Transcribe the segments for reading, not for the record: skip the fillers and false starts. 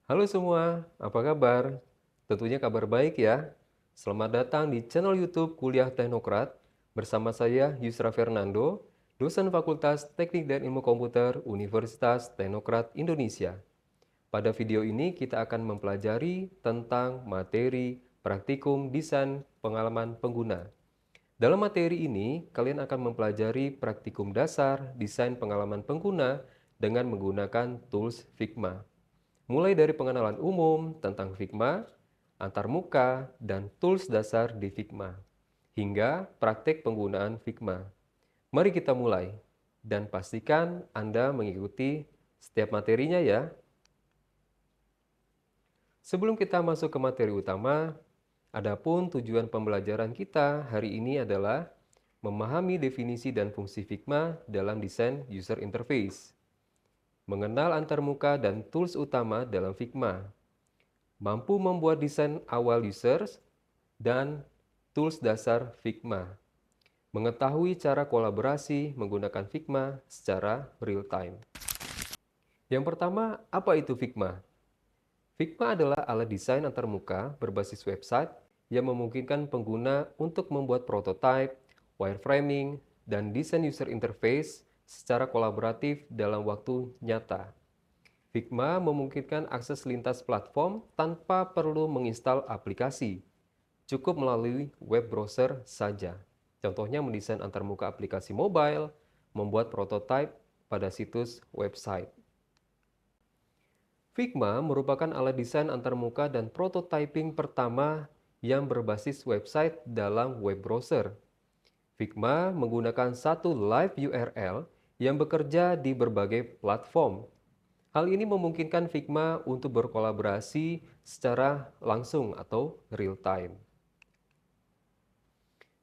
Halo semua, apa kabar? Tentunya kabar baik ya. Selamat datang di channel YouTube Kuliah Teknokrat bersama saya Yusra Fernando, dosen Fakultas Teknik dan Ilmu Komputer Universitas Teknokrat Indonesia. Pada video ini kita akan mempelajari tentang materi praktikum desain pengalaman pengguna. Dalam materi ini, kalian akan mempelajari praktikum dasar desain pengalaman pengguna dengan menggunakan tools Figma. Mulai dari pengenalan umum tentang Figma, antarmuka, dan tools dasar di Figma, hingga praktek penggunaan Figma. Mari kita mulai, dan pastikan Anda mengikuti setiap materinya ya. Sebelum kita masuk ke materi utama, adapun tujuan pembelajaran kita hari ini adalah memahami definisi dan fungsi Figma dalam desain user interface, mengenal antarmuka dan tools utama dalam Figma, mampu membuat desain awal users, dan tools dasar Figma. Mengetahui cara kolaborasi menggunakan Figma secara real-time. Yang pertama, apa itu Figma? Figma adalah alat desain antarmuka berbasis website yang memungkinkan pengguna untuk membuat prototipe, wireframing, dan desain user interface secara kolaboratif dalam waktu nyata. Figma memungkinkan akses lintas platform tanpa perlu menginstal aplikasi. Cukup melalui web browser saja. Contohnya mendesain antarmuka aplikasi mobile, membuat prototipe pada situs website. Figma merupakan alat desain antarmuka dan prototyping pertama yang berbasis website dalam web browser. Figma menggunakan satu live URL yang bekerja di berbagai platform. Hal ini memungkinkan Figma untuk berkolaborasi secara langsung atau real time.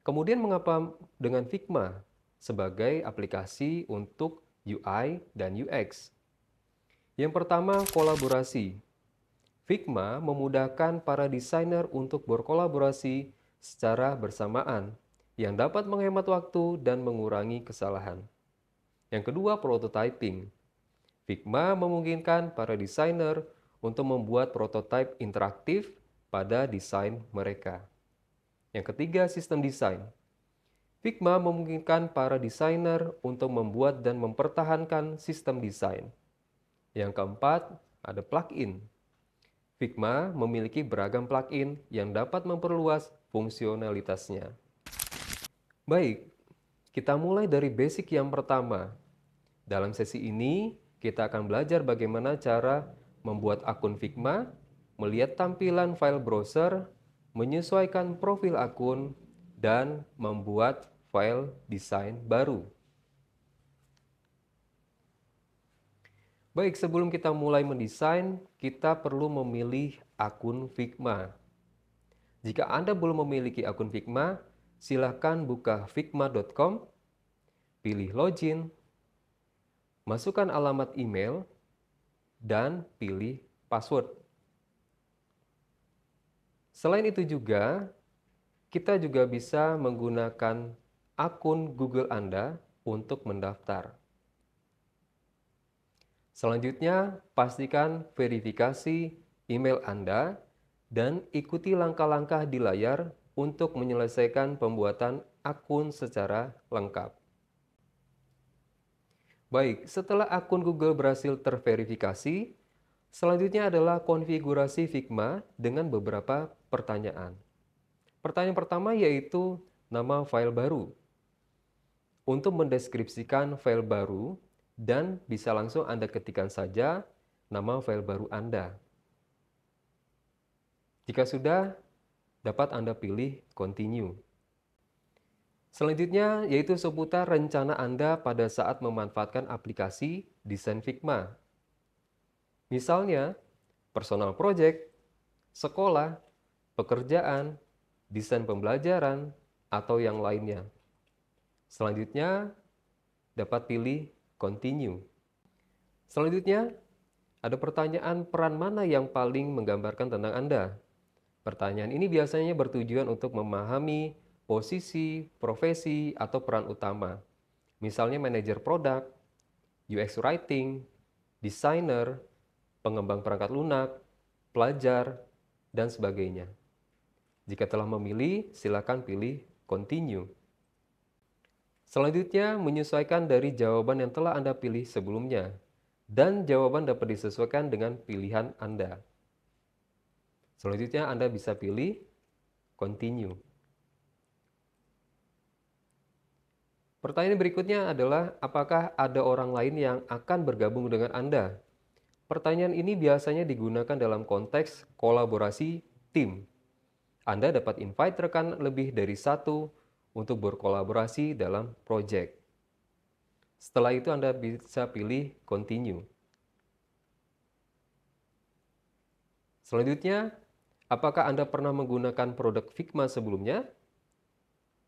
Kemudian mengapa dengan Figma sebagai aplikasi untuk UI dan UX? Yang pertama, kolaborasi. Figma memudahkan para desainer untuk berkolaborasi secara bersamaan yang dapat menghemat waktu dan mengurangi kesalahan. Yang kedua, prototyping. Figma memungkinkan para desainer untuk membuat prototipe interaktif pada desain mereka. Yang ketiga, sistem desain. Figma memungkinkan para desainer untuk membuat dan mempertahankan sistem desain. Yang keempat, ada plugin. Figma memiliki beragam plugin yang dapat memperluas fungsionalitasnya. Baik, kita mulai dari basic yang pertama. Dalam sesi ini, kita akan belajar bagaimana cara membuat akun Figma, melihat tampilan file browser, menyesuaikan profil akun, dan membuat file desain baru. Baik, sebelum kita mulai mendesain, kita perlu memilih akun Figma. Jika Anda belum memiliki akun Figma, silakan buka figma.com, pilih login, masukkan alamat email, dan pilih password. Selain itu juga, kita juga bisa menggunakan akun Google Anda untuk mendaftar. Selanjutnya, pastikan verifikasi email Anda dan ikuti langkah-langkah di layar untuk menyelesaikan pembuatan akun secara lengkap. Baik, setelah akun Google berhasil terverifikasi, selanjutnya adalah konfigurasi Figma dengan beberapa pertanyaan. Pertanyaan pertama yaitu nama file baru. Untuk mendeskripsikan file baru, dan bisa langsung Anda ketikkan saja nama file baru Anda. Jika sudah, dapat Anda pilih Continue. Selanjutnya yaitu seputar rencana Anda pada saat memanfaatkan aplikasi desain Figma. Misalnya, personal project, sekolah, pekerjaan, desain pembelajaran, atau yang lainnya. Selanjutnya, dapat pilih Continue. Selanjutnya, ada pertanyaan peran mana yang paling menggambarkan tentang Anda. Pertanyaan ini biasanya bertujuan untuk memahami posisi, profesi, atau peran utama. Misalnya manajer produk, UX writing, desainer, pengembang perangkat lunak, pelajar, dan sebagainya. Jika telah memilih, silakan pilih Continue. Selanjutnya, menyesuaikan dari jawaban yang telah Anda pilih sebelumnya, dan jawaban dapat disesuaikan dengan pilihan Anda. Selanjutnya, Anda bisa pilih Continue. Pertanyaan berikutnya adalah, apakah ada orang lain yang akan bergabung dengan Anda? Pertanyaan ini biasanya digunakan dalam konteks kolaborasi tim. Anda dapat invite rekan lebih dari satu untuk berkolaborasi dalam proyek. Setelah itu Anda bisa pilih Continue. Selanjutnya, apakah Anda pernah menggunakan produk Figma sebelumnya?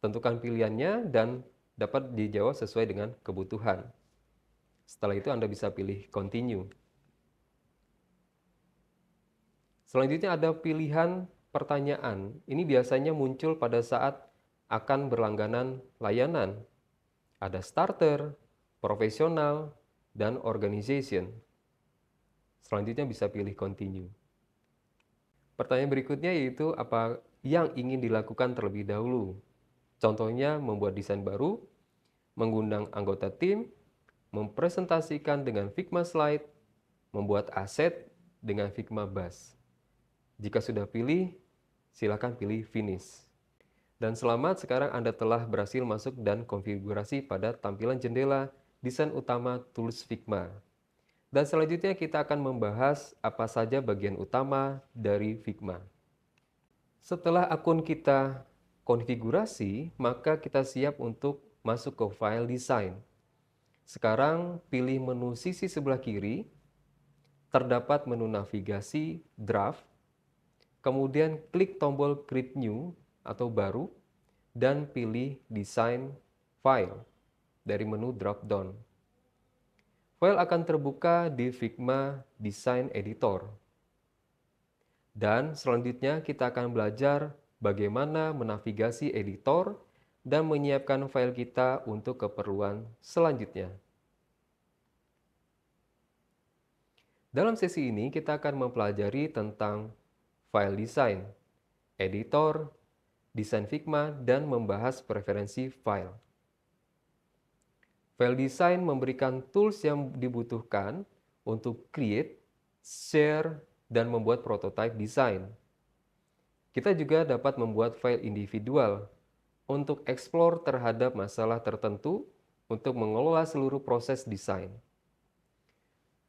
Tentukan pilihannya dan dapat dijawab sesuai dengan kebutuhan. Setelah itu Anda bisa pilih Continue. Selanjutnya ada pilihan pertanyaan. Ini biasanya muncul pada saat akan berlangganan layanan. Ada starter, profesional, dan organization. Selanjutnya bisa pilih Continue. Pertanyaan berikutnya yaitu apa yang ingin dilakukan terlebih dahulu. Contohnya membuat desain baru, mengundang anggota tim, mempresentasikan dengan Figma Slide, membuat aset dengan Figma Buzz. Jika sudah pilih, silakan pilih Finish. Dan selamat, sekarang Anda telah berhasil masuk dan konfigurasi pada tampilan jendela desain utama tools Figma. Dan selanjutnya kita akan membahas apa saja bagian utama dari Figma. Setelah akun kita konfigurasi, maka kita siap untuk masuk ke file desain. Sekarang pilih menu sisi sebelah kiri, terdapat menu navigasi draft, kemudian klik tombol Create New atau baru, dan pilih Design File dari menu drop-down. File akan terbuka di Figma Design Editor. Dan selanjutnya kita akan belajar bagaimana menavigasi editor dan menyiapkan file kita untuk keperluan selanjutnya. Dalam sesi ini kita akan mempelajari tentang file design, editor, desain Figma, dan membahas preferensi file. File design memberikan tools yang dibutuhkan untuk create, share, dan membuat prototype desain. Kita juga dapat membuat file individual untuk explore terhadap masalah tertentu untuk mengelola seluruh proses desain.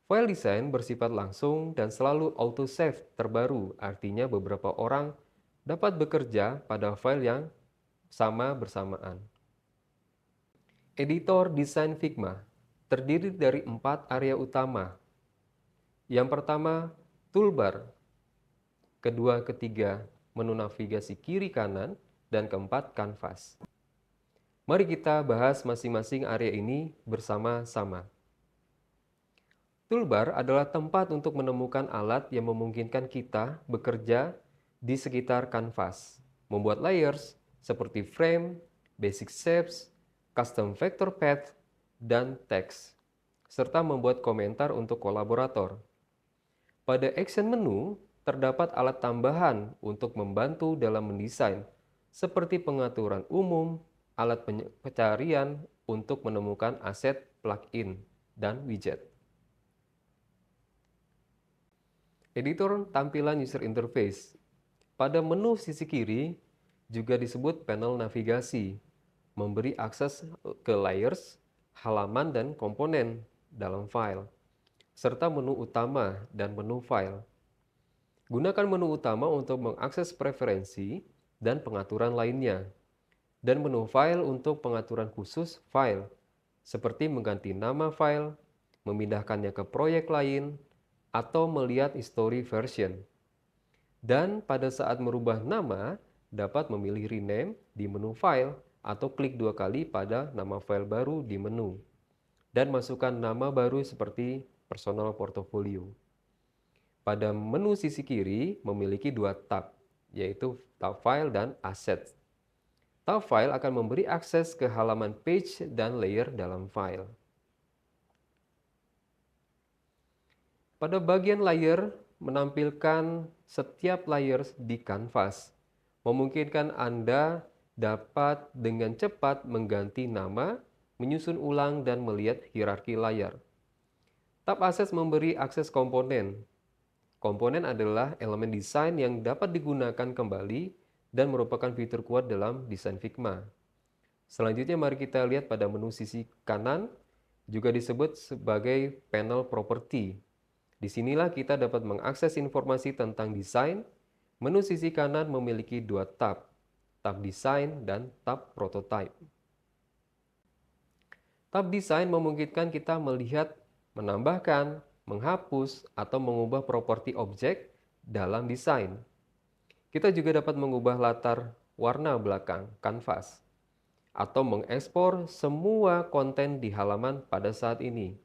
File desain bersifat langsung dan selalu auto-save terbaru, artinya beberapa orang dapat bekerja pada file yang sama bersamaan. Editor desain Figma terdiri dari 4 area utama. Yang pertama, toolbar. Kedua, ketiga, menu navigasi kiri kanan, dan keempat, kanvas. Mari kita bahas masing-masing area ini bersama-sama. Toolbar adalah tempat untuk menemukan alat yang memungkinkan kita bekerja di sekitar kanvas, membuat layers seperti frame, basic shapes, custom vector path, dan teks, serta membuat komentar untuk kolaborator. Pada action menu, terdapat alat tambahan untuk membantu dalam mendesain, seperti pengaturan umum, alat pencarian untuk menemukan aset plugin, dan widget. Editor tampilan user interface. Pada menu sisi kiri, juga disebut panel navigasi, memberi akses ke layers, halaman, dan komponen dalam file, serta menu utama dan menu file. Gunakan menu utama untuk mengakses preferensi dan pengaturan lainnya, dan menu file untuk pengaturan khusus file, seperti mengganti nama file, memindahkannya ke proyek lain, atau melihat history version. Dan pada saat merubah nama, dapat memilih rename di menu file atau klik 2 kali pada nama file baru di menu, dan masukkan nama baru seperti personal portfolio. Pada menu sisi kiri memiliki 2 tab, yaitu tab file dan assets. Tab file akan memberi akses ke halaman page dan layer dalam file. Pada bagian layer, menampilkan setiap layers di kanvas, memungkinkan Anda dapat dengan cepat mengganti nama, menyusun ulang, dan melihat hierarki layar. Tab Akses memberi akses komponen. Komponen adalah elemen desain yang dapat digunakan kembali dan merupakan fitur kuat dalam desain Figma. Selanjutnya mari kita lihat pada menu sisi kanan, juga disebut sebagai panel property. Disinilah kita dapat mengakses informasi tentang desain. Menu sisi kanan memiliki dua tab, tab desain dan tab prototype. Tab desain memungkinkan kita melihat, menambahkan, menghapus, atau mengubah properti objek dalam desain. Kita juga dapat mengubah latar warna belakang kanvas atau mengekspor semua konten di halaman pada saat ini.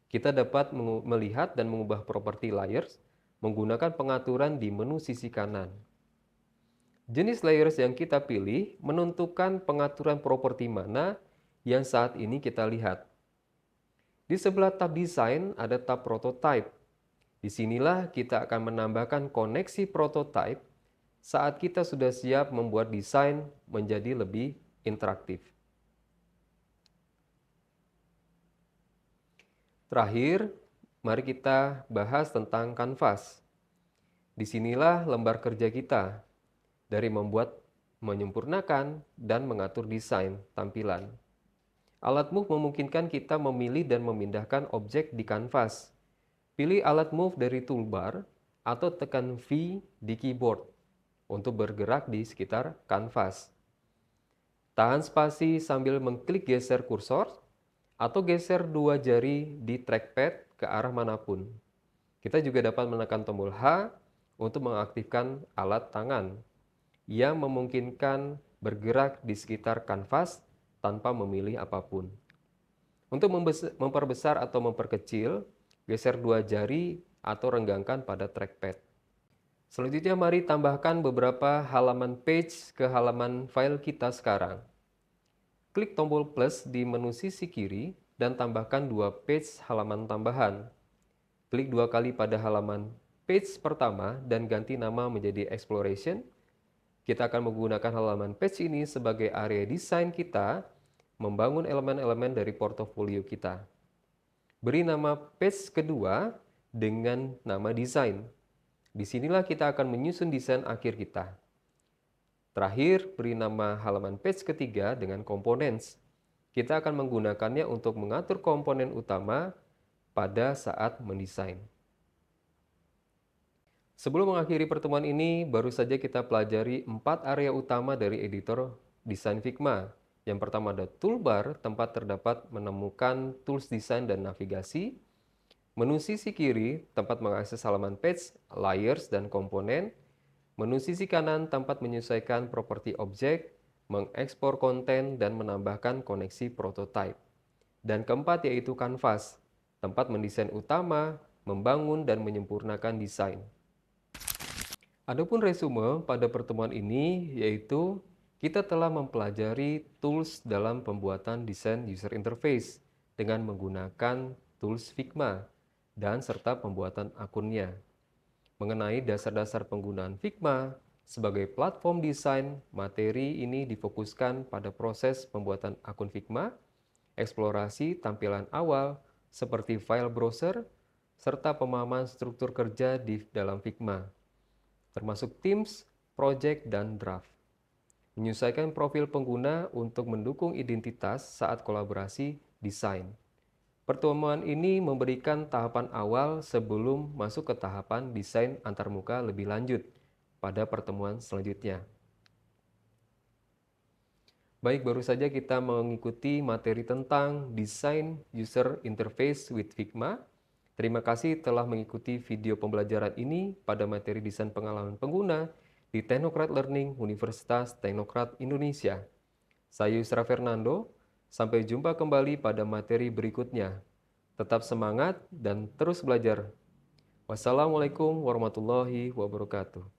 Kita dapat melihat dan mengubah properti layers menggunakan pengaturan di menu sisi kanan. Jenis layers yang kita pilih menentukan pengaturan properti mana yang saat ini kita lihat. Di sebelah tab desain ada tab prototype. Disinilah kita akan menambahkan koneksi prototype saat kita sudah siap membuat desain menjadi lebih interaktif. Terakhir, mari kita bahas tentang kanvas. Disinilah lembar kerja kita dari membuat, menyempurnakan, dan mengatur desain tampilan. Alat Move memungkinkan kita memilih dan memindahkan objek di kanvas. Pilih alat Move dari toolbar atau tekan V di keyboard untuk bergerak di sekitar kanvas. Tahan spasi sambil mengklik geser kursor atau geser dua jari di trackpad ke arah manapun. Kita juga dapat menekan tombol H untuk mengaktifkan alat tangan yang memungkinkan bergerak di sekitar kanvas tanpa memilih apapun. Untuk memperbesar atau memperkecil, geser dua jari atau renggangkan pada trackpad. Selanjutnya mari tambahkan beberapa halaman page ke halaman file kita sekarang. Klik tombol plus di menu sisi kiri dan tambahkan dua page halaman tambahan. Klik dua kali pada halaman page pertama dan ganti nama menjadi Exploration. Kita akan menggunakan halaman page ini sebagai area desain kita, membangun elemen-elemen dari portofolio kita. Beri nama page kedua dengan nama desain. Disinilah kita akan menyusun desain akhir kita. Terakhir, beri nama halaman page ketiga dengan components. Kita akan menggunakannya untuk mengatur komponen utama pada saat mendesain. Sebelum mengakhiri pertemuan ini, baru saja kita pelajari 4 area utama dari editor desain Figma. Yang pertama ada toolbar, tempat terdapat menemukan tools desain dan navigasi. Menu sisi kiri, tempat mengakses halaman page, layers, dan komponen. Menu sisi kanan, tempat menyesuaikan properti objek, mengekspor konten, dan menambahkan koneksi prototype. Dan keempat yaitu kanvas, tempat mendesain utama, membangun, dan menyempurnakan desain. Adapun resume pada pertemuan ini yaitu kita telah mempelajari tools dalam pembuatan desain user interface dengan menggunakan tools Figma dan serta pembuatan akunnya. Mengenai dasar-dasar penggunaan Figma sebagai platform desain, materi ini difokuskan pada proses pembuatan akun Figma, eksplorasi tampilan awal seperti file browser, serta pemahaman struktur kerja di dalam Figma, termasuk Themes, Project, dan Draft. Menyesuaikan profil pengguna untuk mendukung identitas saat kolaborasi desain. Pertemuan ini memberikan tahapan awal sebelum masuk ke tahapan desain antarmuka lebih lanjut pada pertemuan selanjutnya. Baik, baru saja kita mengikuti materi tentang Design User Interface with Figma. Terima kasih telah mengikuti video pembelajaran ini pada materi desain pengalaman pengguna di Teknokrat Learning Universitas Teknokrat Indonesia. Saya Yusra Fernando, sampai jumpa kembali pada materi berikutnya. Tetap semangat dan terus belajar. Wassalamualaikum warahmatullahi wabarakatuh.